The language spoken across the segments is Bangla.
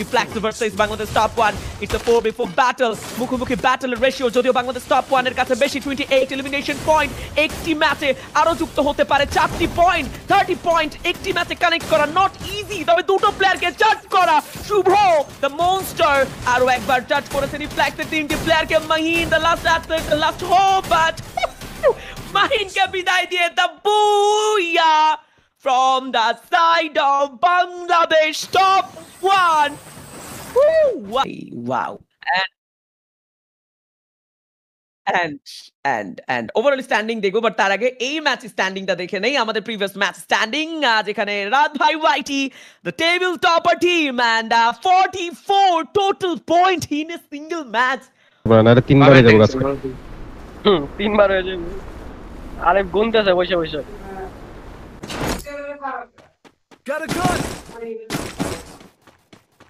Flax versus Bangladesh top 1. It's a 4v4 battle. মুখোমুখি ব্যাটলের রেশিও যদিও বাংলাদেশ টপ 1 এর কাছে বেশি 28 এলিমিনেশন পয়েন্ট একটি ম্যাচে আরো যুক্ত হতে পারে 4টি পয়েন্ট 30 পয়েন্ট একটি ম্যাচে কানেক্ট করা নট ইজি তবে দুটো প্লেয়ারকে টাচ করা শুভ দ্য মনস্টার আরো একবার টাচ করেছেন ফ্ল্যাক্সের তিনটি প্লেয়ারকে Mahin the last athlete the last hope but মাহিনকে বিদায় দিয়ে দ্য বুয়া from the side of Bangladesh top 1. Wow. And overall standing দেখবো বাট তার আগে এই ম্যাচ স্ট্যান্ডিংটা দেখে নেই আমাদের প্রিভিয়াস ম্যাচ স্ট্যান্ডিং যেখানে রাত ভাই ওয়াইটি the table topper team and 44 total point in a single match বানারে তিনবারে যাবো গাছ তিনবার হয়ে যাবে আরে গুনতেছে বসে বসে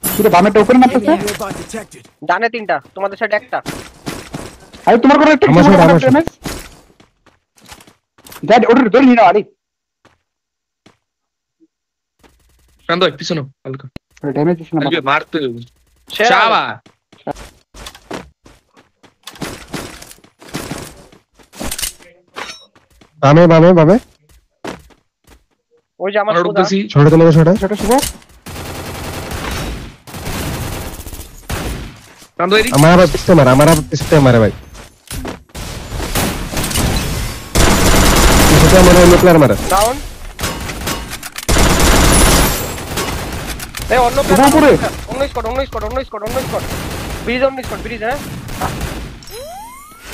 পুরো বামে টোকেন মারতেছে ডানে তিনটা তোমাদের সাইডে একটা আরে তোমার করে একটা আমার সাথে দ্যাট অর্ডার ধরে নিও আরে কান্দো পিছনে হালকা ড্যামেজ দিছ না আরে মারতে শাবা বামে ওই যে আমার ঢুকতেছি ছোট তোমাকে ছোট শুভ কান্দো এরি আমার আবার পিছতে মারে ভাই পিছতে মনে হয় প্লেয়ার মারে ডাউন এই অন্য কোথায় পড়ে? অন্য স্কোয়াড ব্রিজ হ্যাঁ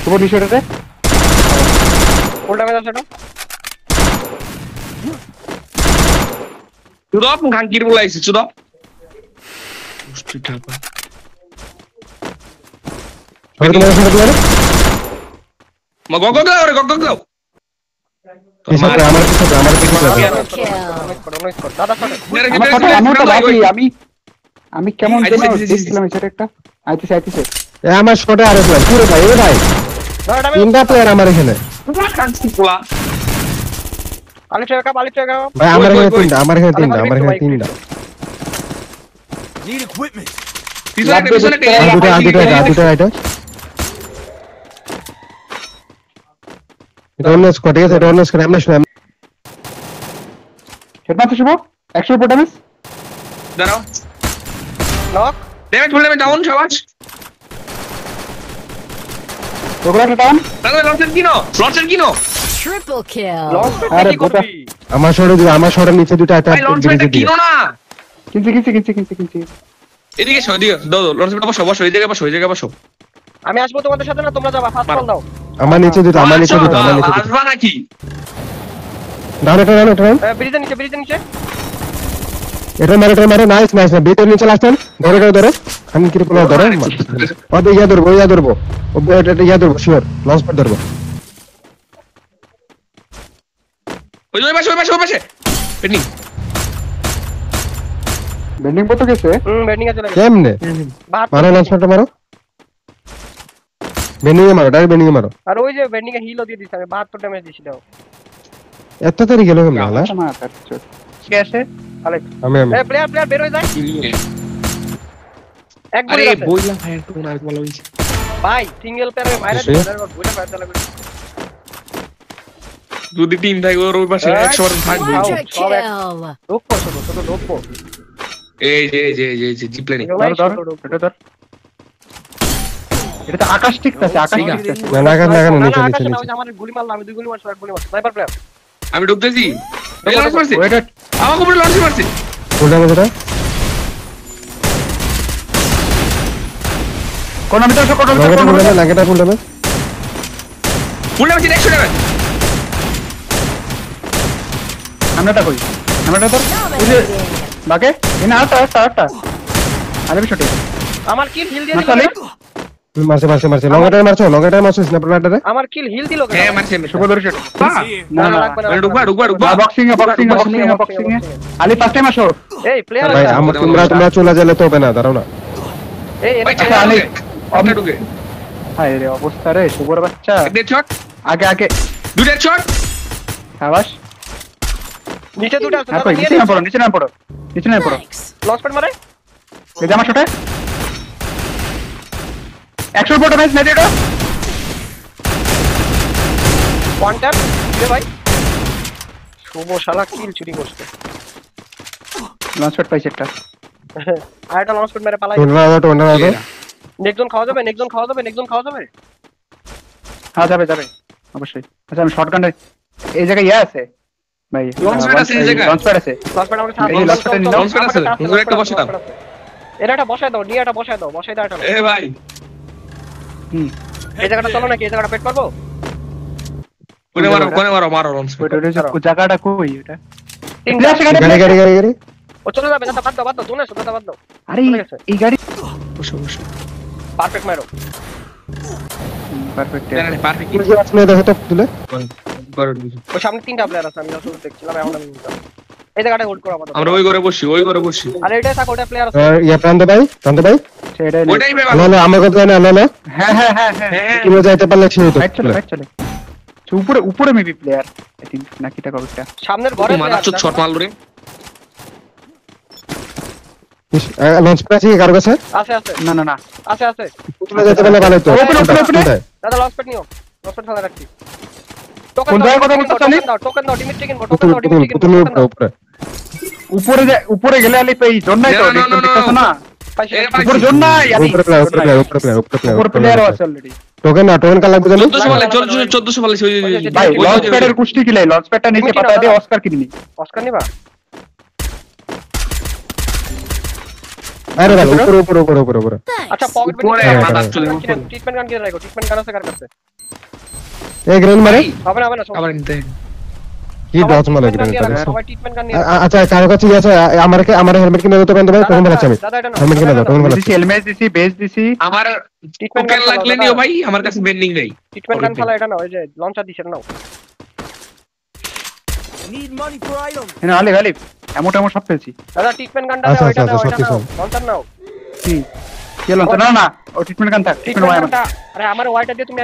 শুভ নিশোটাতে ফুল ড্যামেজ আছে এটা চুদপ খাঙ্কির বলাইছি চুদপ মুষ্টিটা পা ছোট তোমাকে গগ দাও পিছতে আমার পিছতে দাদা আমি কেমন দেখছিলাম এটা একটা আইতেছে এ আমার শটে আরে প্লেয়ার পুরো ভাই এ ভাই তিনটা প্লেয়ার আমার এখানে আলিফ টাকা ভাই আমার এখানে তিনটা need equipment পিছনে দুটো এটা এটা অন্য স্কোয়াড ঠিক আছে এটা অন্য স্কোয়াড আমরা শুনে হেডমাস্টার শুভ 100 উপর ড্যামেজ দাঁড়াও knock damage full damage down সবাই প্রোগ্রামটা ডাউন তাহলে লঞ্চার কিনো Triple kill. লঞ্চ আরে কি করবি আমার শটের নিচে দুটো এটা ভাই লঞ্চারটা কিনো না কিনছি এদিকে সর দিও দাও লঞ্চারটা বসো এই জায়গায় বসো আমি আসবো তোমাদের সাথে না তোমরা যাবা ফাস্ট কল দাও আমার নিচে দুটো আসবা নাকি ডাউন ব্রিজের নিচে এটা মারে নাইস না ভিতর নিচে লাস্টন ধরে আমি কি করে ধরে ওদের ইয়া ধরবো এটা ইয়া ধরবো শিওর লঞ্চ পর ধরবো ওই পাশে পেনি বেন্ডিং পড়তে গেছে বেন্ডিং এ চলে গেছে কেমনে মারো লঞ্চ পরটা মারো ডাইরেক্ট বেন্ডিং এ মারো আর ওই যে বেন্ডিং এ হিলও দিয়ে দিছে আমি 72 ড্যামেজ দিছি দাও এত তাড়াতাড়ি গেল কেমনে হালা কে আছে আলেক আমি এই প্লেয়ার বের হয়ে যায় এক আরে গুলি আছে বইলা ফায়ার কোন আর ভালো হইছে ভাই সিঙ্গেল প্লেয়ারে মাইরা সে? দিছে বুঝে ফায়ার লাগবে যদি টিম থাকে ওর ওই পাশে 100% থাকবে Quadra kill. লোক পড়ছে তো লোক পড় এই যে জি প্লেনে এটা তো আকাশ ঠিক আছে না নিচে আমার গুলি মারলাম আমি দুই গুলি মারছি এক গুলি মারছি স্নাইপার প্লেয়ার আমি ঢুকতেছি এই লঞ্চ মারছে আমাকে উপরে লঞ্চ মারছে ফুল ড্যামেজ এটা কোন আমি তো লাগেটা full damage full damage 100 damage আমরাটা কই আমরাটা তো বাকে এনে আটা আরে বিশটে আমার কিল হিল দিয়ে মারছালি মারছে লঙ্গাটার মারছো স্ন্যাপারটারে আমার কিল হিল দিল কেন হ্যাঁ মারছে শুভ দর্শক না লাগবে না ঢুকবা বক্সিং এ আলি ফার্স্ট টাইম আসো এই প্লেয়ার ভাই তোমরা চলে গেলে তো হবে না দাঁড়াও না এই ভাই এটা আলি আপনি ঢুকে হায় রে অবস্থা রে শুভর বাচ্চা ডেড শট আগে দুটো শট আবাস নিচে দুটো আছে নিচে না পড়ো Thanks. লঞ্চ প্যাড মারে এই যে আমার শটে 100 উপর ড্যামেজ নেট এটা ওয়ান ট্যাপ রে ভাই শুভ শালা কিল চুরি করছে লঞ্চ প্যাড পাইছে একটা আরেকটা লঞ্চ প্যাড মেরে পালাই টোনা নেক্সট জোন খাওয়া যাবে নেক্সট জোন খাওয়া যাবে হ্যাঁ যাবে অবশ্যই আচ্ছা আমি শটগান এই জায়গায় আছে ভাই Launch pad আছে এই জায়গায়? লঞ্চ প্যাড আছে লঞ্চ প্যাড আমাকে এই launch pad নিলাম। Launch pad আছে? হুজুর একটা বসাই দাও। এটা একটা বসায় দাও নিয়ে এটা বসায় দাও এটা এ ভাই হুম এই জায়গাটা চলো নাকি এই জায়গাটা পেট পারবো কোনে মারো লঞ্চ ওইটা ওই জায়গাটা কই এটা তিনটা আছে গাড়ি গাড়ি ও চলে যাবে দাদা বাদ দাও দোনে দাদা বাদ দাও আরে চলে গেছে। এই গাড়ি বসো পারফেক্ট মারো পারফেক্ট পারফেক্ট কি আছে দেখো তো তুলে করে ওই সামনে তিনটা প্লেয়ার আছে আমি আসলে দেখছিলাম এখন আমি নিতাম। এই জায়গাটা হোল্ড করো আমাদের আমরা ওই ঘরে বসি আর এটাই থাকো ওটা প্লেয়ার আছে ইয়া প্রান্ত ভাই সেটাই ওইটাই ভাই না না আমার কথা না না হ্যাঁ হ্যাঁ কি যাইতে পারলে সেই তো ফাইট চলে উপরে মেবি প্লেয়ার আই থিংক নাকি টা কবেটা সামনের ঘরে মাথা চুট শট মারলো রে লঞ্চ প্যাড আছে কার কাছে আছে না আছে তুলে যেতে পারলে ভালো তো ওপেন। দাদা লঞ্চ প্যাড নিও লঞ্চ প্যাড ফেলা রাখছি কোন জায়গায় কথা বলতেছ জানি? টোকেন দাও ডিমিট টেকিন তুমি উপরে উপরে গেলে আলি পেই জোন নাই তো না, না, না, দেখতেছ না পাইছি এ ভাই, উপরে জোন নাই আলি উপরে প্লেয়ার উপরে প্লেয়ার আছে অলরেডি টোকেন কার লাগবে জানি 1400 বলে 1400 বলে ভাই লঞ্চ প্যাডের কুষ্টি কিলাই লঞ্চ প্যাডটা নিচে পাতা দিয়ে অস্কার কিনি অস্কার নিবা আরে ভাই উপরে আচ্ছা পকেট উপরে মাথা চলে ট্রিটমেন্ট গান দিয়ে রাখো ট্রিটমেন্ট গান আছে কার কাছে এই গ্রেন মারে হবে না আবার নিতে কি ডজ মারে গ্রেন সবাই ট্রিটমেন্ট গান নিয়ে আচ্ছা কার কাছে আছে আমার হেলমেট কিনে দিতে পারেন ভাই তখন বলাচ্ছি আমি দাদা এটা না হেলমেট কিনে দাও তখন বলাচ্ছি দিছি এলএমএস দিছি বেস দিছি আমার ট্রিটমেন্ট টোকেন লাগলে নিও ভাই আমার কাছে বেন্ডিং নেই ট্রিটমেন্ট গান ফেলা এটা না ওই যে লঞ্চার দিছে নাও হ্যাঁ আলি আলি এমন সব পেয়েছি দাদা ট্রিটমেন্ট গানটা আচ্ছা, দাও এটা আচ্ছা, নাও সত্যি, এটা নাও সত্যি। লঞ্চার নাও কি কি লঞ্চ না ও ট্রিটমেন্ট গান থাক ট্রিটমেন্ট গানটা আরে আমার ওয়াইটা দিয়ে তুমি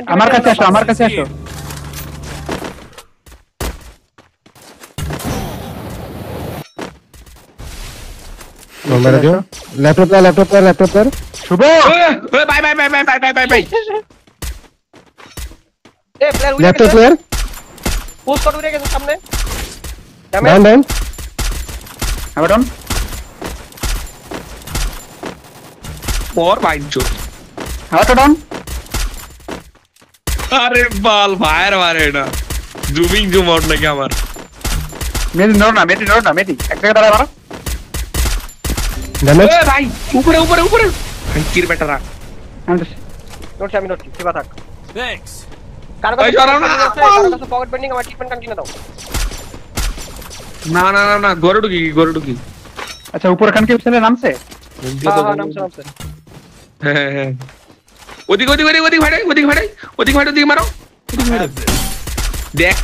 আমার কাছে আসো মেরে দিও ল্যাপটপ প্লেয়ার শুভ বাই এ প্লেয়ার ল্যাপটপ প্লেয়ার পুশ করে উড়ে গেছে সামনে ডান আবার ডাউন और বাইঞ্চো আবার ডাউন আরে বাল ফায়ার মারে না জুম আউট নাকি আমার মেদি নড় না মেদি এক জায়গায় দাঁড়া মারো ড্যামেজ এ ভাই উপরে কির বেটারা আমি নোটছি সেবা থাক থ্যাঙ্কস কার ভাই, সরাও না। কাছে পকেট বেন্ডিং আমার ট্রিটমেন্ট গান কিনে দাও না গরে ঢুকি আচ্ছা উপরে খান কি ছেলে নামছে হ্যাঁ নামছে হ্যাঁ ওদিক ভাড়াই মারো দেখ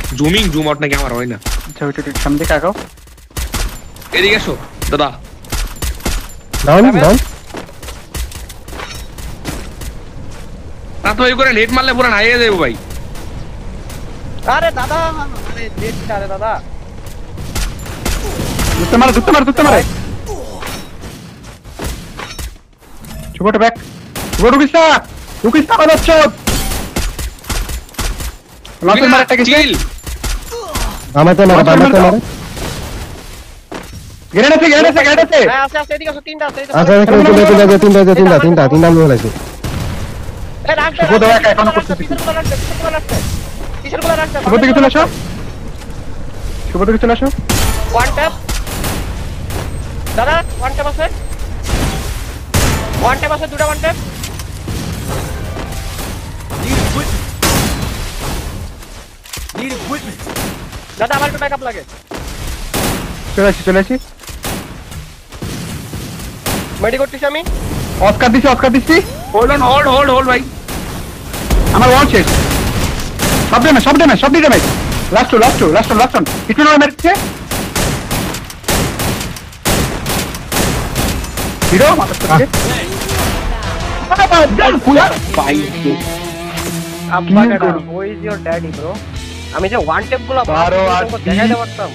জুম আউট নাকি আমার হয় না আচ্ছা ওইটা একটু সামনে দিকে আগাও এদিকে এসো দাদা ডাউন না তো এই করে নেট মারলে পুরো হারিয়ে যাবো ভাই আরে দাদা আরে দেখছি আরে দাদা দুটো মারে শুভটা ব্যাক শুভ রুকিস না বাচ্চ লঞ্চের মারে একটা গেছে চিল আমাতে মারে গ্রেনেড আছে হ্যাঁ আছে এদিকে আছে তিনটা আছে তিনটা আমি বলেছি এই রাখ শুভ দাও একা এখনো করতেছি কিসের গুলো রাখতে শুভ দিকে চলে আসো ওয়ান ট্যাপ দাদা ওয়ান ট্যাপ আছে দুটো ওয়ান ট্যাপ দাদা আমার একটু ব্যাকআপ লাগে চলে আসি মেডি করতেছি আমি অস্কার দিছি হোল্ড ভাই আমার ওয়াল শেষ সব ড্যামেজ লাস্ট একটু নয় মেরেছে হিরো মাথা থেকে আব্বা who is your daddy bro আমি যে ওয়ান ট্যাপ গুলো বারো আর দেখাইতে পারতাম